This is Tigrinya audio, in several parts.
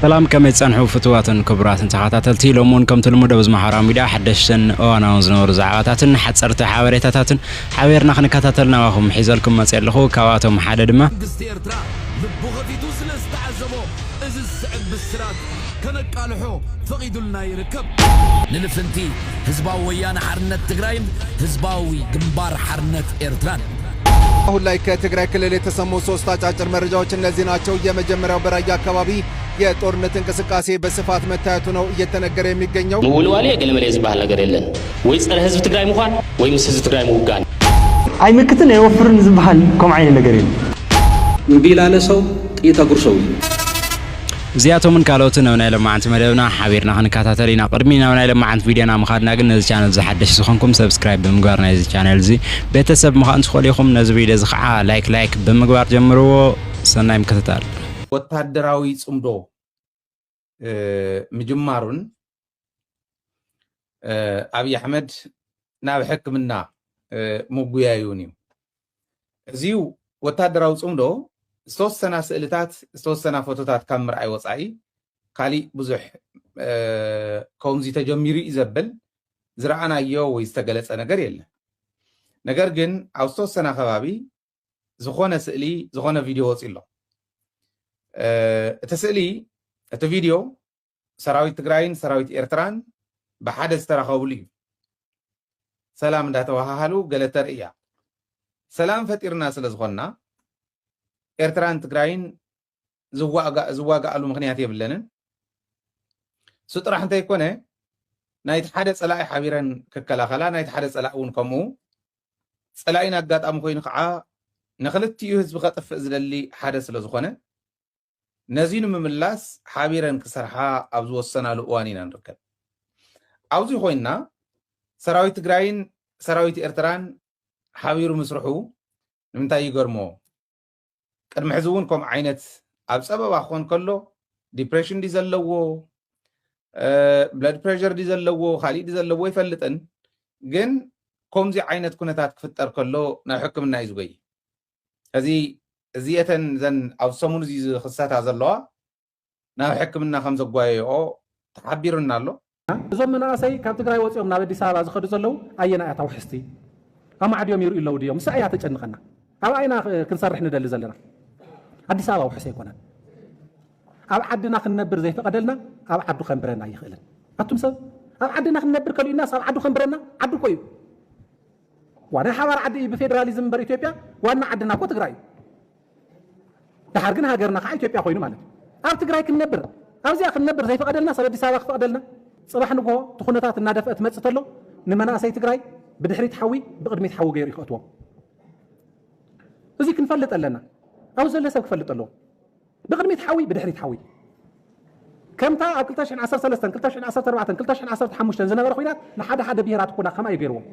سلام كم يتصنحوا فتوات كبرات تخاتاتلتي لومون كم تلمودو بزمحرا ميديا حدشن وانا نزنور زعاتاتن حصرت حواريتاتن حويرنا خنكاتاتلنا واخم حيزلكم مصيلخو كواتهم حدا دما بوغفيتو سلس تعزبو از السعد بالسرات كنقالحو فقيدلنا يركب للفنتي حزباوي ويانا حرنت تግራይም حزباوي ግንባር حرنت ኤርትራን አሁን ላይ ከትግራይ ክልል የተሰሙ ሶስት አጫጭር መረጃዎች እነዚህ ናቸው። የመጀመሪያው በራያ አካባቢ የጦርነት እንቅስቃሴ በስፋት መታየቱ ነው እየተነገረ የሚገኘው። ሙሉዋሌ ገለመለ ዝባል ነገር የለን ወይ ጸረ ህዝብ ትግራይ መኳን ወይ ህዝብ ትግራይ መውጋን አይመክትን አይወፍርን ዝባል ከም አይነ ነገር የለን ቢላለ ሰው ጥይት አጉርሰው زياتهم من كالوتنا ونايل معانت مدبنا حبيرنا خنكاتاتلينا قدمينا ونايل معانت فيديونا مخادنا قلنا نزي channel زي حدش سخنكم سبسكرايب بمقبارنا نزي channel زي بيتسب مخانت خوليكم نزي فيديو زخعا لايك بمقبار جمرو سناي مكتتال ወታደራዊ ጽምዶ مجمارون አብይ አህመድ ናብ ሕክምና ሙጉያዩኒ እዚው ወታደራዊ ጽምዶ ሶስተና ስእልታት ሶስተና ፎቶታት ካሜራ አይወጻይ ካሊ ብዙሕ ኮንዚ ተጀሚሩ ይዘብል ዝራአናዮ ወይ ዝተገለጸ ነገር የለ ነገር ግን ኣብ ሶስተና ከባቢ ዝኾነ ስእሊ ዝኾነ ቪዲዮ ወጽሎ እቲ ስእሊ እቲ ቪዲዮ ሰራዊት ትግራይን ሰራዊት ኤርትራን በሓደ ዝተራኸቡሉ እዩ ሰላም እንዳተዋሃሃሉ ገለተር እያ ሰላም ፈጢርና ስለ ዝኾንና ኤርትራን ትግራይን ዝዋጋአሉ ምክንያት የብለንን ስጥራህ እንታይ ኮነ ናይት ሓደ ጸላኢ ሓቢረን ከከላኸላ ናይት ሓደ ጸላኢ እውን ከምኡ ጸላኢን አጋጣሚ ኮይኑ ከዓ ንኽልቲኡ ህዝቢ ከጥፍእ ዝደሊ ሓደ ስለ ዝኾነ ነዚኑ ምምላስ ሓቢረን ክሰርሓ ኣብ ዝወሰናሉ እዋን ኢና ንርከብ ኣብዚ ኮይና ሰራዊት ትግራይን ሰራዊት ኤርትራን ሓቢሩ ምስርሑ ንምንታይ ይገርሞ ቅድሚ ሕዚ እውን ከም ዓይነት ኣብ ፀበባ ክኾን ከሎ ዲፕሬሽን ዲ ዘለዎ ብለድ ፕሬሸር ዲ ዘለዎ ካሊእ ዲ ዘለዎ ይፈልጥን ግን ከምዚ ዓይነት ኩነታት ክፍጠር ከሎ ናብ ሕክምና እዩ ዝጎይ እዚአተን ዘን ኣብ ሰሙኑ እዚ ክሳታ ዘለዋ ናብ ሕክምና ከም ዘጓየኦ ተሓቢሩና ኣሎ እዞም መናእሰይ ካብ ትግራይ ወፂኦም ናብ ኣዲስ ኣበባ ዝኸዱ ዘለው ኣየና እያ ታውሕስቲ ኣብ ማዕድዮም ይርእዩ ኣለዉ ድዮም ምሳይ እያ ተጨንቐና ኣብ ኣይና ክንሰርሕ ንደሊ ዘለና ኣዲስ ኣበባ ውሕስ ኣይኮነን ኣብ ዓድና ክንነብር ዘይፈቀደልና ኣብ ዓዱ ከንብረና ይኽእልን ኣቱም ሰብ ኣብ ዓድና ክንነብር ከልዩናስ ኣብ ዓዱ ከንብረና ዓዱ ኮዩ ዋና ሓባር ዓዲ ብፌደራሊዝም በር ኢትዮጵያ ዋና ዓድና ኮ ትግራይ دحر ግን ሃገርና ከዓ ኢትዮጵያ ኮይኑ ማለት ኣብ ትግራይ ክንነብር ኣብዚያ ክንነብር ዘይፈቀደልና ሰብ ኣዲስ ኣበባ ክፈቀደልና ጽባሕ ንጎ ትኹነታት እናደፈአት መጽእ ተሎ ንመናእሰይ ትግራይ ብድሕሪት ሓዊ ብቅድሚት ሓዊ ገይሩ ይኸእትዎም እዚ ክንፈልጥ ኣለና ኣብ ዘሎ ሰብ ክፈልጥ ኣለዎ ብቅድሚት ሓዊ ብድሕሪት ሓዊ ከምታ ኣብ 2013 2014 2015 ዝነበረ ኮይናት ንሓደ ሓደ ብሄራት ኮና ከመይ ገይርዎም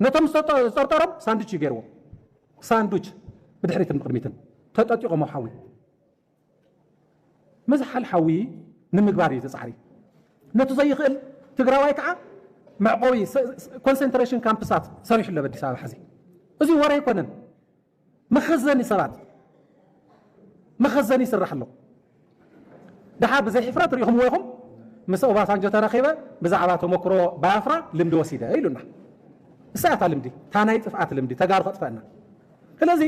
ነቶም ዝጠርጠሮም ሳንዱች ገይርዎም ሳንዱች ብድሕሪትን ብቅድሚትን ተጠጢቆም ሓዊ መዝሓል ሓዊ ንምግባር እዩ ተጻዕሪ ነቱ ዘይኽእል ትግራዋይ ከዓ መዕቆቢ ኮንሰንትሬሽን ካምፕሳት ሰሪሑ ለ በዲስ ኣበባ ሕዚ እዚ ወረ ኣይኮነን መኸዘኒ ሰባት መኸዘኒ ይስራሕ ኣሎ ድሓ ብዘይ ሕፍረት ሪኢኹም ወይኹም ምስ ኦባሳንጆ ተረኺበ ብዛዕባ ተመክሮ ባያፍራ ልምዲ ወሲደ ኢሉና እሳያታ ልምዲ ታናይ ጥፍኣት ልምዲ ተጋሩ ከጥፈአና ስለዚ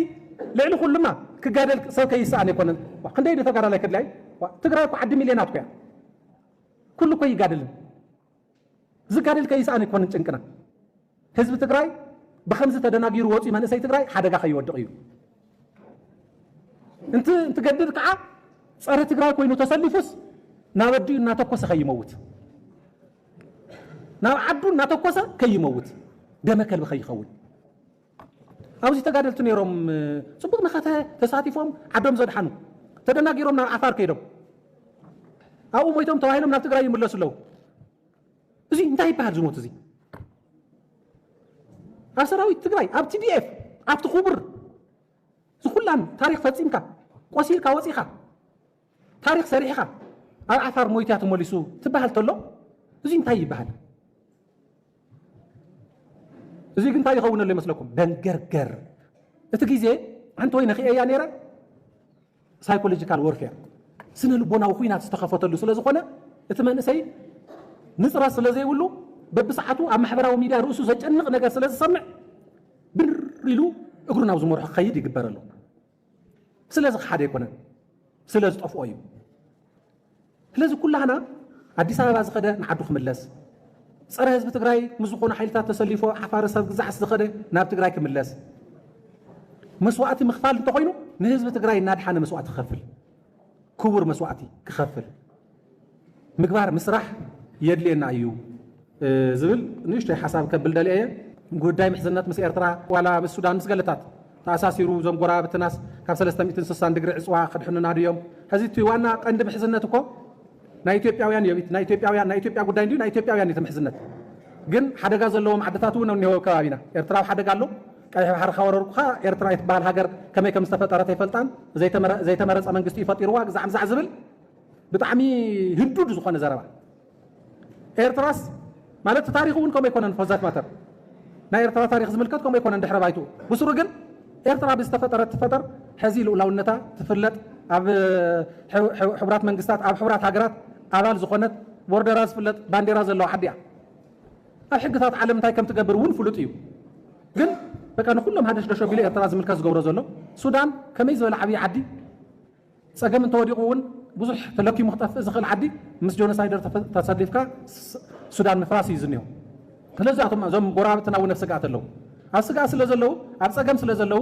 ልዕሊ ኩሉማ ክጋደል ሰብ ከይስኣን ኣይኮነን ክንደይ ተጋዳላይ ክድላይ ትግራይ እኮ ዓዲ ሚልዮናት ኮያ ኩሉ እኮ ይጋደልን ዝጋደል ከይስኣን ኣይኮነን ጭንቅና ህዝቢ ትግራይ ብከምዚ ተደናጊሩ ወፂኡ መንእሰይ ትግራይ ሓደጋ ከይወድቕ እዩ እንትገድል ከዓ ፀረ ትግራይ ኮይኑ ተሰሊፉስ ናብ ኣዲኡ እናተኮሰ ከይመውት ናብ ዓዱ እናተኮሰ ከይመውት ደመ ከልቢ ከይኸውን ኣብዚ ተጋደልቱ ነይሮም ጽቡቕ መኸተ ተሳቲፎም ዓዶም ዘድሓኑ ተደናጊሮም ናብ ዓፋር ከይዶም ኣብኡ ሞይቶም ተባሂሎም ናብ ትግራይ ይምለሱ ኣለዉ እዚ እንታይ ይበሃል ዝሞት እዚ ኣብ ሰራዊት ትግራይ ኣብ ቲዲኤፍ ኣብቲ ክቡር ዝኩላን ታሪክ ፈፂምካ ቆሲልካ ወፂኻ ታሪክ ሰሪሕኻ ኣብ ዓፋር ሞይትያ ተመሊሱ ትበሃል ተሎ እዚ እንታይ ይበሃል እዚ ግን እንታይ ይኸውን ኣሎ ይመስለኩም ደንገርገር እቲ ግዜ ሓንቲ ወይ ነኺእያ ነይራ ሳይኮሎጂካል ወርፌር ስነ ልቦናዊ ኩናት ዝተኸፈተሉ ስለ ዝኾነ እቲ መንእሰይ ንፅራ ስለ ዘይብሉ በብሰዓቱ ኣብ ማሕበራዊ ሚድያ ርእሱ ዘጨንቕ ነገር ስለ ዝሰምዕ ብር ኢሉ እግሩ ናብ ዝመርሖ ክኸይድ ይግበረሉ ስለዚ ሓደ ኣይኮነን ስለ ዝጠፍኦ እዩ ስለዚ ኩላህና ኣዲስ ኣበባ ዝኸደ ንዓዱ ክምለስ ፀረ ህዝቢ ትግራይ ምስ ዝኾኑ ሓይልታት ተሰሊፎ ሓፋር ሰብ ግዛዕ ዝኸደ ናብ ትግራይ ክምለስ መስዋዕቲ ምኽፋል እንተኮይኑ ንህዝቢ ትግራይ እናድሓነ መስዋዕቲ ክኸፍል ክቡር መስዋዕቲ ክኸፍል ምግባር ምስራሕ የድልየና እዩ ዝብል ንእሽተይ ሓሳብ ከብል ደልየ ጉዳይ ምሕዝነት ምስ ኤርትራ ዋላ ምስ ሱዳን ምስ ገለታት ተኣሳሲሩ ዞም ጎራብትናስ ካብ 360 ዲግሪ ዕፅዋ ክድሕኑና ድዮም ሕዚ እቲ ዋና ቀንዲ ምሕዝነት እኮ ናይ ኢትዮጵያውያን የቢት ናይ ኢትዮጵያ ጉዳይ እንዲሁ ናይ ኢትዮጵያውያን እቲ ምሕዝነት ግን ሓደጋ ዘለዎም ዓድታት እውን እኒሆ ከባቢና ኤርትራ ሓደጋ ኣሎ ቀይሕ ባሕሪ ካወረርኩኻ ኤርትራ የተባሃል ሃገር ከመይ ከም ዝተፈጠረት ኣይፈልጣን ዘይተመረፀ መንግስቲ ይፈጢርዋ ግዛዕ ምዛዕ ዝብል ብጣዕሚ ህዱድ ዝኾነ ዘረባ ኤርትራስ ማለት ታሪክ እውን ከመይ ኮነን ፈዛት ማተር ናይ ኤርትራ ታሪክ ዝምልከት ከመይ ኮነን ድሕረ ባይቱ ብስሩ ግን ኤርትራ ብዝተፈጠረት ትፈጠር ሕዚ ልኡላውነታ ትፍለጥ ኣብ ሕቡራት መንግስታት ኣብ ሕቡራት ሃገራት ኣባል ዝኾነት ቦርደራ ዝፍለጥ ባንዴራ ዘለዋ ዓዲ እያ ኣብ ሕግታት ዓለም እንታይ ከም ትገብር እውን ፍሉጥ እዩ ግን በቃ ንኩሎም ሓደሽ ደሾ ቢሉ ኤርትራ ዝምልከት ዝገብሮ ዘሎ ሱዳን ከመይ ዝበለ ዓብዪ ዓዲ ፀገም እንተወዲቑ እውን ብዙሕ ተለኪሙ ክጠፍእ ዝኽእል ዓዲ ምስ ጆኖሳይደር ተሰሊፍካ ሱዳን ምፍራስ እዩ ዝኒሆ ስለዚኣቶም እዞም ጎራብትና እውን ኣብ ስጋኣት ኣለዉ ኣብ ስጋኣት ስለ ዘለዉ ኣብ ፀገም ስለ ዘለዉ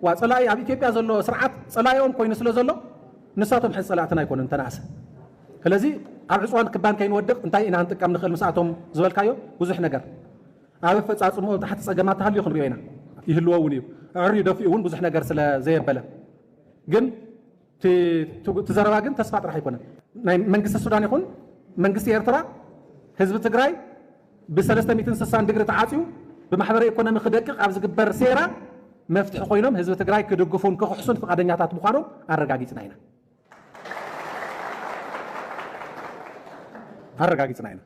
ዋ ፀላኢ ኣብ ኢትዮጵያ ዘሎ ስርዓት ፀላኢኦም ኮይኑ ስለ ዘሎ ንሳቶም ሕዚ ፀላእትና ኣይኮኑን ተናእሰ ስለዚ ኣብ ዕፅዋን ክባን ከይንወድቕ እንታይ ኢና ክንጥቀም ንኽእል ምስኣቶም ዝበልካዮ ብዙሕ ነገር ኣብ ኣፈፃፅሞ ታሕቲ ፀገማት ተሃልዩ ክንሪኦ ኢና ይህልዎ እውን እዩ ዕርዩ ደፊኡ እውን ብዙሕ ነገር ስለ ዘየበለ ግን ትዘረባ ግን ተስፋ ጥራሕ ኣይኮነን ናይ መንግስቲ ሱዳን ይኹን መንግስቲ ኤርትራ ህዝቢ ትግራይ ብ360 ዲግሪ ተዓፅዩ ብማሕበረ ኢኮኖሚ ክደቅቕ ኣብ ዝግበር ሴራ መፍትሒ ኮይኖም ህዝቢ ትግራይ ክድግፉን ክክሕሱን ፍቃደኛታት ምዃኖም ኣረጋጊፅና ኢና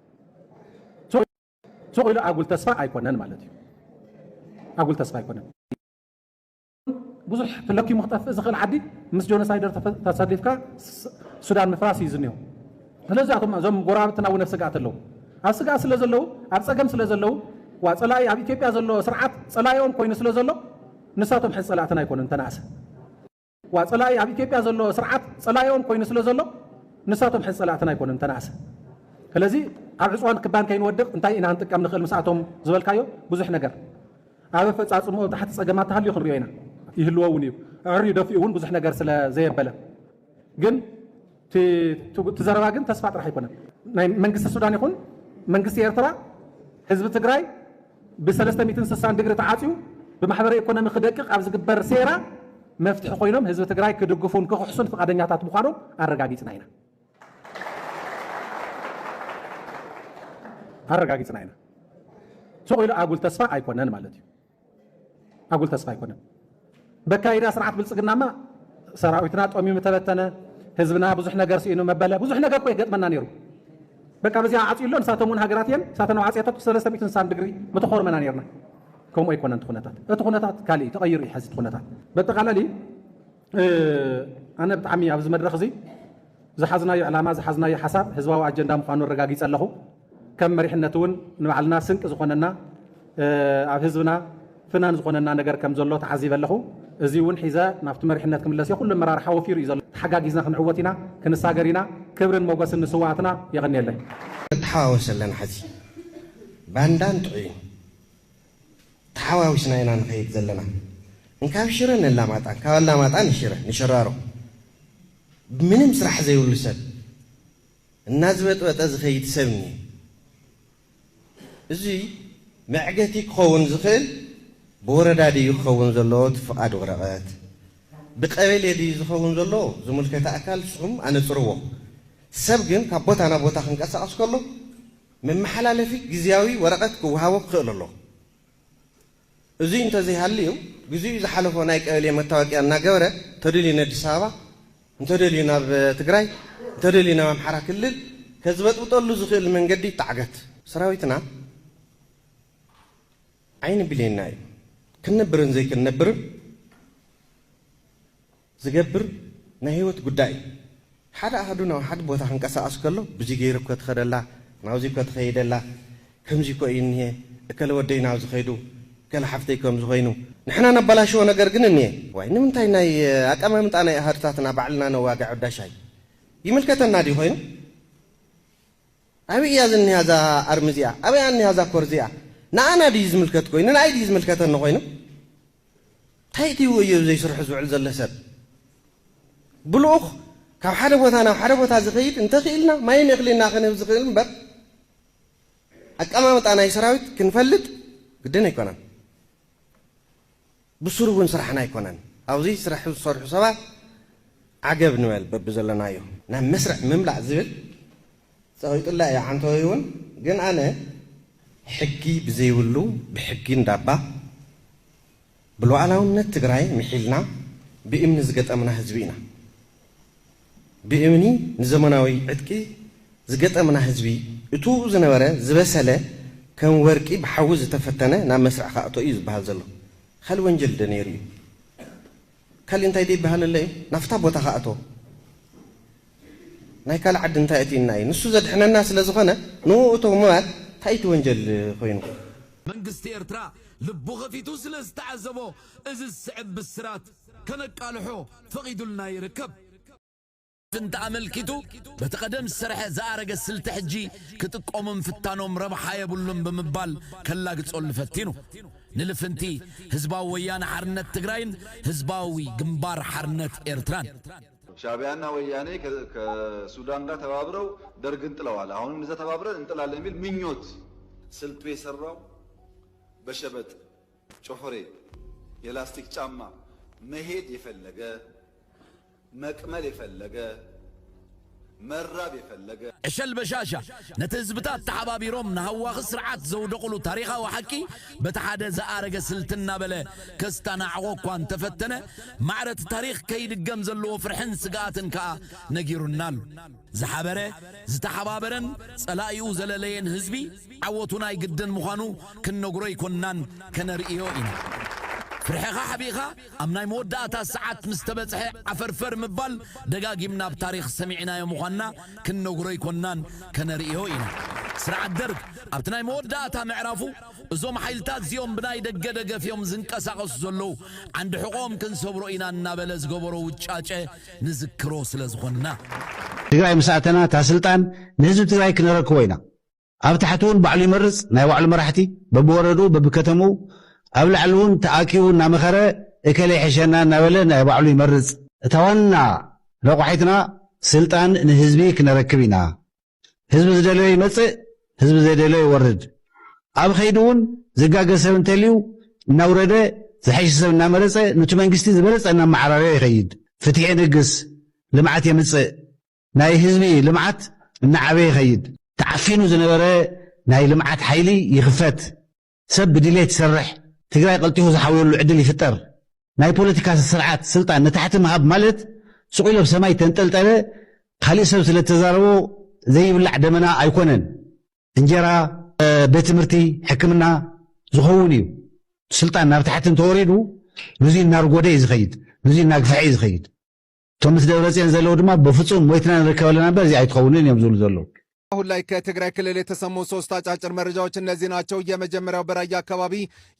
ሱቕ ኢሉ ኣጉል ተስፋ ኣይኮነን ማለት እዩ ኣጉል ተስፋ ኣይኮነን ብዙሕ ተለኪሙ ክጠፍእ ዝኽእል ዓዲ ምስ ጆኖሳይደር ተሰሊፍካ ሱዳን ምፍራስ እዩ ዝኒሆ ስለዚኣቶም እዞም ጎራብትና እውን ኣብ ስጋኣት ኣለዉ ኣብ ስጋኣት ስለ ዘለዉ ኣብ ፀገም ስለ ዘለዉ ዋ ፀላኢ ኣብ ኢትዮጵያ ዘሎ ስርዓት ፀላኢኦም ኮይኑ ስለ ዘሎ ንሳቶም ሕዚ ፀላእትና ኣይኮኑን ተናእሰ ዋ ፀላኢ ኣብ ኢትዮጵያ ዘሎ ስርዓት ፀላኢኦም ኮይኑ ስለ ዘሎ ንሳቶም ሕዚ ፀላእትና ኣይኮኑን ተናእሰ ስለዚ ኣብ ዕፅዋን ክባን ከይንወድቕ እንታይ ኢና ክንጥቀም ንኽእል ምስኣቶም ዝበልካዮ ብዙሕ ነገር ኣብ ኣፈፃፅሞ ታሕቲ ፀገማት ተሃልዩ ክንሪኦ ኢና ይህልዎ እውን እዩ ዕርዩ ደፊኡ እውን ብዙሕ ነገር ስለ ዘየበለ ግን ትዘረባ ግን ተስፋ ጥራሕ ኣይኮነን ናይ መንግስቲ ሱዳን ይኹን መንግስቲ ኤርትራ ህዝቢ ትግራይ ብ360 ዲግሪ ተዓፅዩ ብማሕበረ ኢኮኖሚ ክደቅቕ ኣብ ዝግበር ሴራ መፍትሒ ኮይኖም ህዝቢ ትግራይ ክድግፉን ክክሕሱን ፍቃደኛታት ምዃኖም ኣረጋጊፅና ኢና ሱቕ ኢሉ ኣጉል ተስፋ ኣይኮነን ማለት እዩ ኣጉል ተስፋ ኣይኮነን በካይዳ ስርዓት ብልፅግናማ ሰራዊትና ጠሚሙ ተበተነ ህዝብና ብዙሕ ነገር ስኢኑ መበለ ብዙሕ ነገር ኮ ይገጥመና ነይሩ በቃ በዚያ ዓፅዩ ኣሎ ንሳቶም እውን ሃገራት እየን ሳተን ዓፅያታት 360 ዲግሪ ምተኸርመና ነርና ከምኡ ኣይኮነን እቲ ኩነታት ካሊእ ተቐይሩ እዩ ሕዚ ኩነታት በጠቓላሊ ኣነ ብጣዕሚ ኣብዚ መድረኽ እዚ ዝሓዝናዮ ዕላማ ዝሓዝናዮ ሓሳብ ህዝባዊ ኣጀንዳ ምዃኑ ረጋጊፀ ኣለኹ ከም መሪሕነት እውን ንባዕልና ስንቂ ዝኾነና ኣብ ህዝብና ፍናን ዝኾነና ነገር ከም ዘሎ ተዓዚበ ኣለኹ እዚ እውን ሒዘ ናብቲ መሪሕነት ክምለስ ኩሉ መራርሓ ወፊሩ እዩ ዘሎ ተሓጋጊዝና ክንዕወት ኢና ክንሳገር ኢና ክብርን ሞገስን ንስዋዕትና የቕኒየለይ ተሓዋወስ ኣለና ሕዚ ባንዳን ጥዑይን ተሓዋዊስና ኢና ንኸይድ ዘለና እንካብ ሽረ ንላማጣን ካብ ኣላማጣ ንሽራሮ ምንም ስራሕ ዘይብሉ ሰብ እናዝበጥበጠ ዝኸይድ ሰብ እኒ እዚ መዕገቲ ክኸውን ዝኽእል ብወረዳ ድዩ ክኸውን ዘለዎ ትፍቓድ ወረቐት ብቀበሌ ድዩ ዝኸውን ዘሎ ዝምልከተ ኣካል ንስኹም ኣነፅርዎ ሰብ ግን ካብ ቦታ ናብ ቦታ ክንቀሳቐስ ከሎ መመሓላለፊ ግዝያዊ ወረቐት ክወሃቦ ክኽእል ኣሎ እዚ እንተዘይሃልዩ ግዜኡ ዝሓለፎ ናይ ቀበሌ መታወቅያ እናገበረ እንተደልዩ ኣዲስ ኣበባ እንተደልዩ ናብ ትግራይ እንተደልዩ ናብ ኣምሓራ ክልል ከዝበጥብጠሉ ዝኽእል መንገዲ ይተዓገት ሰራዊትና ዓይኒ ብሌና እዩ ክንነብርን ዘይክንነብርን ዝገብር ናይ ህይወት ጉዳይ ሓደ ኣሃዱ ናብ ሓደ ቦታ ክንቀሳቀስ ከሎ ብዚ ገይሩ እኮ ትኸደላ ናብዚ እኮ ትኸይደላ ከምዚ እኮ እዩ እኒሄ እከለ ወደይ ናብዚ ኸይዱ ከለ ሓፍተይ ከምዚ ኮይኑ ንሕና ነበላሽዎ ነገር ግን እኒሄ ዋይ ንምንታይ ናይ ኣቀማምጣ ናይ ኣሃድታትና ባዕልና ነዋጋዕ ዳሻይ ይምልከተና ዲ ኮይኑ أبي يازن هذا أرمزيا أبي أني هذا كورزيا نأنا ديز ملكت كوين أنا ديز ملكت النقوينه تايتي ويزي شرح زعل زلسد بلوخ كم حدا بوثانا وحدا بوثا زغيد انت خيلنا ما ينقلنا خلينا زغيل مبر أكمامت أنا يسراويت كنفلت قدنا يكونن بسرو ونسرحنا يكونن أو زي سرح صرح سوا عجب نوال ببزلنا يوم نعم مسرح مملع زبل سويت الله يا عنتويون جن أنا حكي بزيولو بحكي ندابا بلو علىهم نتجراي محلنا بإمن زجت أمنا هزبينا بإمني نزمناوي عتكي زجت أمنا هزبي اتو زنورة زبسلة كان وركي بحوز تفتنا نام مسرح خاطو إيز بهالزلو خل ونجل دنيري خل انت يدي بهالله نفتا بوتا خاطو نايكال عد انت اتينا نسو زد حنا الناس لزغنا نو تو مال تايت ونجل خوينو منقست إرترا لبو غفيتو سلس تعزبو إزز سعب بالسرات كانك قالحو فقيدو لنا يركب انت عمل كيتو بتقدم السرح زارق السلت حجي كتقوم فتانوم ربحا يبولن بمبال كلا قصول فتينو نلفنتي هزباوي ويانا حرنت تقراين هزباوي جنبار حرنت إرتران شعبيانا وياني كسودان دا تبابرو درق انتلو على هون نزا تبابرو انتلا لميل منيوت سلتو يسرو بشبت شوفري يلاستيك جاما مهيد يفلقه مكمل يفلقه مراب يفلقه عشل بشاشة نتزبطات تحبابي روم نهوا خسرعات زود قلو تاريخا وحكي بتحدى زارق سلتنا بلا كستانا عوقوان تفتنا معرة تاريخ كيد الجمز اللو فرحن سقاتن كا نجيرو النال زحابره زتحبابرن سلايو زلالين هزبي عوتونا يقدن مخانو كنقري كنان كنرئيوين فرحيخا حبيخا أمناي موداتا ساعات مستبتحي عفرفر مبال دقاقيمنا بتاريخ سمعنا يا مخانا كنو قري كونان كنرئيوين سرع الدرب أبتناي موداتا معرفو زوم حيلتات زيوم بناي دقا في يوم زنكساقس زلو عند حقوم كنصبرو إنا النابلز قبرو وچاچه نذكرو سلزغنا تقراي مساعتنا تاسلطان نهزب تقراي كنركوينا أبتحتون بعلي مرز ناي وعلي مرحتي ببوردو ببكتمو أبل علون تأكيون نامخرة إكلي حشنا نابلة نابعلو يمرز توانا لقوحيتنا سلطان نهزبي كنركبينا هزب زدلو يمصئ هزب زدلو يورد أب خيدون زقاق سبن تليو نورده زحيش سبن نامرزة نتو منقستي زبرز أنا معراري يخيد فتيح نقص لمعات يمصئ ناي هزبي لمعات النعبي يخيد تعفينو زنبره ناي لمعات حيلي يخفت سب ديليت سرح تقراي قلتيه زحاوير له عدل يفتر ناي بوليتيكا السرعات سلطان نتحت مهاب مالت سقيله بسماي تنطلطله خلي سب سلتزاربو زي بلع دمنا ايكونن انجرا بتمرتي حكمنا زخونيو سلطان نابتحت توريدو نزين نار غودي زخيد نزين ناقفعي زخيد تومس دبرصين زلو دما بفصوم ويتنا نركبلنا بزي አይተኸውንን يمزول زلو አሁን ላይ ከትግራይ ክልል የተሰሙ ሶስት አጫጭር መረጃዎች እነዚህ ናቸው። የመጀመሪያው በራያ አካባቢ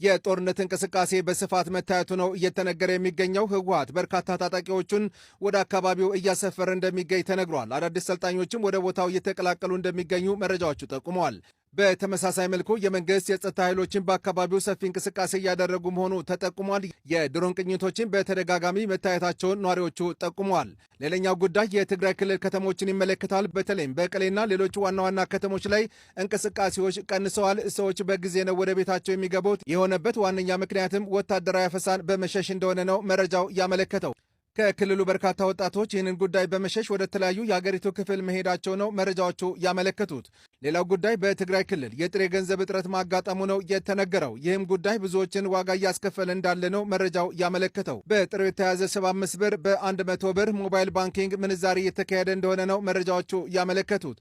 የጦርነት እንቅስቃሴ በስፋት መታየቱ ነው እየተነገረ የሚገኘው። ህወሓት በርካታ ታጣቂዎቹን ወደ አካባቢው እያሰፈረ እንደሚገኝ ተነግሯል። አዳዲስ ሰልጣኞችም ወደ ቦታው እየተቀላቀሉ እንደሚገኙ መረጃዎቹ ጠቁመዋል። በተመሳሳይ መልኩ የመንግስት የጸጥታ ኃይሎችን በአካባቢው ሰፊ እንቅስቃሴ እያደረጉ መሆኑ ተጠቁሟል። የድሮን ቅኝቶችን በተደጋጋሚ መታየታቸውን ነዋሪዎቹ ጠቁመዋል። ሌላኛው ጉዳይ የትግራይ ክልል ከተሞችን ይመለከታል። በተለይም በመቀሌና ሌሎች ዋና ዋና ከተሞች ላይ እንቅስቃሴዎች ቀንሰዋል። ሰዎች በጊዜ ነው ወደ ቤታቸው የሚገቡት። የሆነበት ዋነኛ ምክንያትም ወታደራዊ አፈሳን በመሸሽ እንደሆነ ነው መረጃው ያመለከተው። ከክልሉ በርካታ ወጣቶች ይህንን ጉዳይ በመሸሽ ወደ ተለያዩ የሀገሪቱ ክፍል መሄዳቸው ነው መረጃዎቹ ያመለከቱት። ሌላው ጉዳይ በትግራይ ክልል የጥሬ ገንዘብ እጥረት ማጋጠሙ ነው የተነገረው። ይህም ጉዳይ ብዙዎችን ዋጋ እያስከፈለ እንዳለ ነው መረጃው ያመለከተው። በጥሬው የተያዘ 75 ብር በ100 ብር ሞባይል ባንኪንግ ምንዛሪ እየተካሄደ እንደሆነ ነው መረጃዎቹ ያመለከቱት።